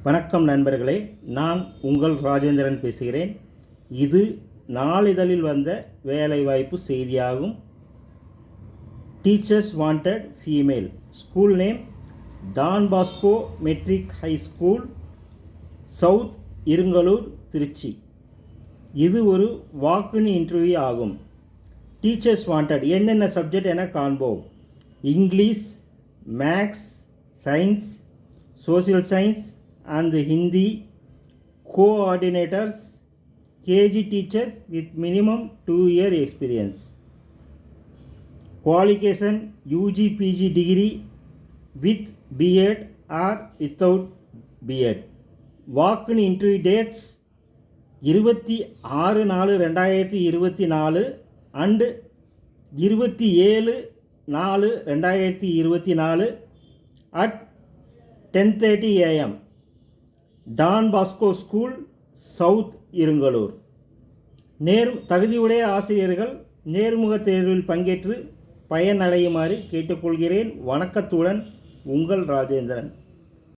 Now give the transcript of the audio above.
வணக்கம் நண்பர்களே, நான் உங்கள் ராஜேந்திரன் பேசுகிறேன். இது நாளிதழில் வந்த வேலைவாய்ப்பு செய்தியாகும். Teachers wanted female. School name Don Bosco matric high school, south Irungalur, Trichy. இது ஒரு வாக்கின் இன்டர்வியூ ஆகும். டீச்சர்ஸ் வாண்டட் என்னென்ன சப்ஜெக்ட் என காண்போம். English, maths, science, social science and Hindi. Coordinators, KG teacher with minimum 2-year experience. Qualification UG PG degree with B.Ed or without B.Ed. Walk-in interview dates 26/4/2024 and 27/4/2024 at 10:30 AM. Don Bosco school, south Irungalur. தகுதியுடைய ஆசிரியர்கள் நேர்முக தேர்வில் பங்கேற்று பயனடையுமாறு கேட்டுக்கொள்கிறேன். வணக்கத்துடன் உங்கள் ராஜேந்திரன்.